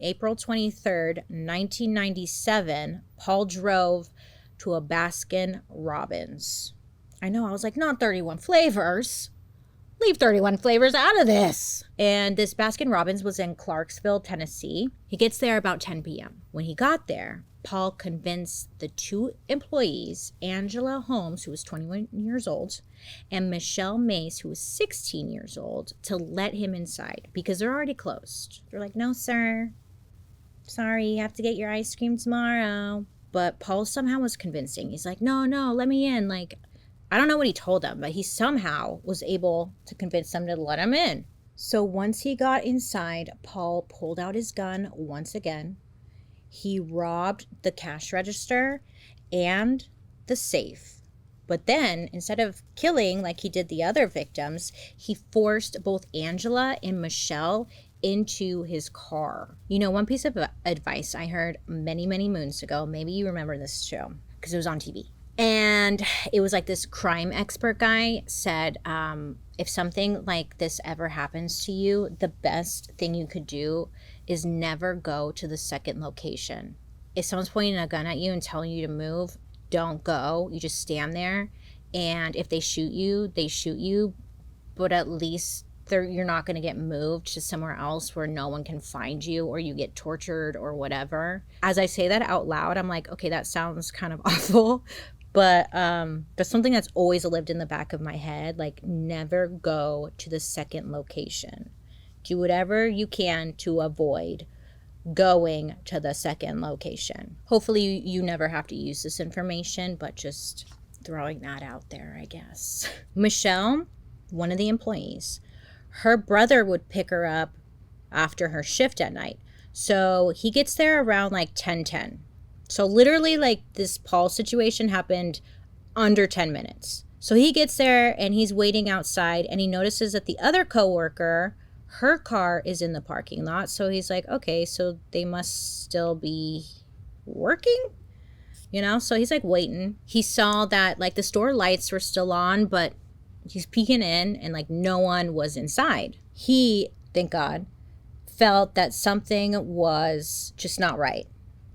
April 23rd, 1997, Paul drove to a Baskin Robbins. I know, I was like, not 31 flavors. Leave 31 flavors out of this. And this Baskin Robbins was in Clarksville, Tennessee. He gets there about 10 p.m. When he got there, Paul convinced the two employees, Angela Holmes, who was 21 years old, and Michelle Mace, who was 16 years old, to let him inside because they're already closed. They're like, no, sir. Sorry, you have to get your ice cream tomorrow. But Paul somehow was convincing. He's like, no, let me in. Like, I don't know what he told them, but he somehow was able to convince them to let him in. So once he got inside, Paul pulled out his gun once again. He robbed the cash register and the safe. But then, instead of killing like he did the other victims, he forced both Angela and Michelle into his car. You know, one piece of advice I heard many, many moons ago, maybe you remember this show, because it was on TV. And it was like this crime expert guy said, if something like this ever happens to you, the best thing you could do is never go to the second location. If someone's pointing a gun at you and telling you to move, don't go. You just stand there. And if they shoot you, they shoot you. But at least you're not going to get moved to somewhere else where no one can find you or you get tortured or whatever. As I say that out loud, I'm like, okay, that sounds kind of awful. But there's something that's always lived in the back of my head, like never go to the second location. Do whatever you can to avoid going to the second location. Hopefully you never have to use this information, but just throwing that out there, I guess. Michelle, one of the employees, her brother would pick her up after her shift at night. So he gets there around like 10:10. So literally like this Paul situation happened under 10 minutes. So he gets there and he's waiting outside and he notices that the other coworker, her car is in the parking lot. So he's like, okay, so they must still be working, you know? So he's like waiting. He saw that like the store lights were still on, but he's peeking in and like no one was inside. He, thank God, felt that something was just not right.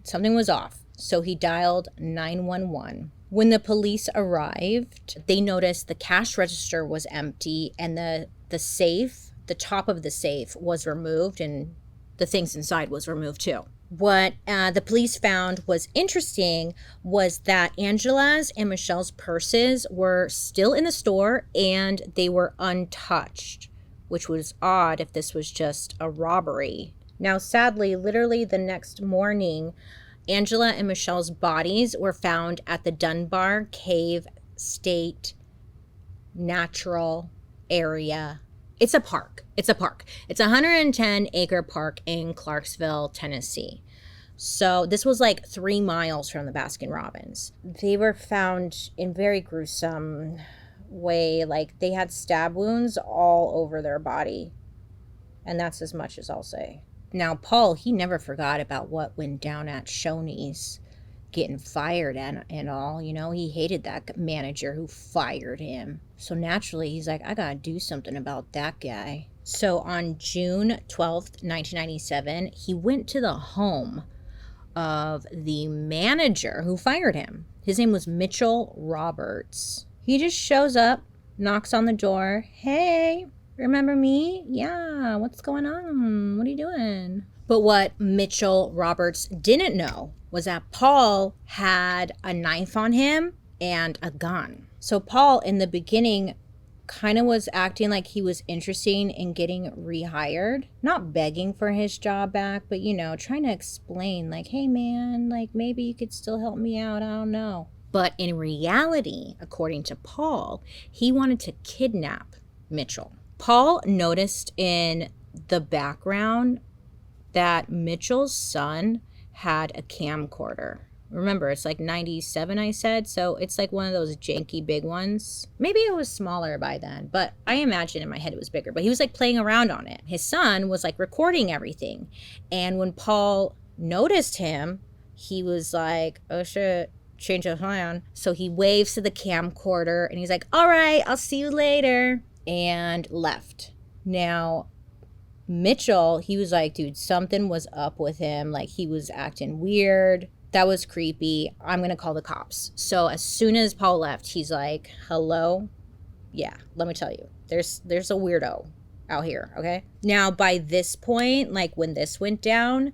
Something was off. So he dialed 911. When the police arrived, they noticed the cash register was empty and the safe, the top of the safe was removed and the things inside was removed too. What the police found was interesting was that Angela's and Michelle's purses were still in the store and they were untouched, which was odd if this was just a robbery. Now, sadly, literally the next morning, Angela and Michelle's bodies were found at the Dunbar Cave State Natural Area. It's a park. It's a 110-acre park in Clarksville, Tennessee. So this was like 3 miles from the Baskin Robbins. They were found in very gruesome way. Like they had stab wounds all over their body. And that's as much as I'll say. Now, Paul, he never forgot about what went down at Shoney's, getting fired and all. You know, he hated that manager who fired him. So naturally, he's like, I gotta do something about that guy. So on June 12th, 1997, he went to the home of the manager who fired him. His name was Mitchell Roberts. He just shows up, knocks on the door. Hey, remember me? Yeah, what's going on? What are you doing? But what Mitchell Roberts didn't know was that Paul had a knife on him and a gun. So Paul, in the beginning, kind of was acting like he was interested in getting rehired. Not begging for his job back, but, you know, trying to explain, like, hey, man, like, maybe you could still help me out. I don't know. But in reality, according to Paul, he wanted to kidnap Mitchell. Paul noticed in the background that Mitchell's son had a camcorder. Remember, it's like 97, I said, so it's like one of those janky big ones. Maybe it was smaller by then, but I imagine in my head it was bigger. But he was like playing around on it. His son was like recording everything. And when Paul noticed him, he was like, oh shit, change of plan. So he waves to the camcorder and he's like, all right, I'll see you later. And left. Now, Mitchell, he was like, dude, something was up with him. Like, he was acting weird. That was creepy. I'm going to call the cops. So as soon as Paul left, he's like, hello? Yeah, let me tell you, there's a weirdo out here, okay? Now, by this point, like when this went down,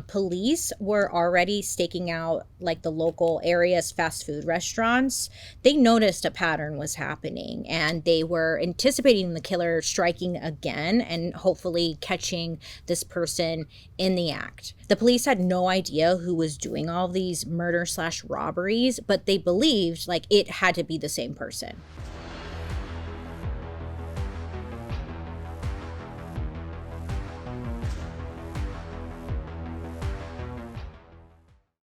police were already staking out like the local area's fast food restaurants. They noticed a pattern was happening, and they were anticipating the killer striking again and hopefully catching this person in the act. The police had no idea who was doing all these murder/robberies, but they believed like it had to be the same person.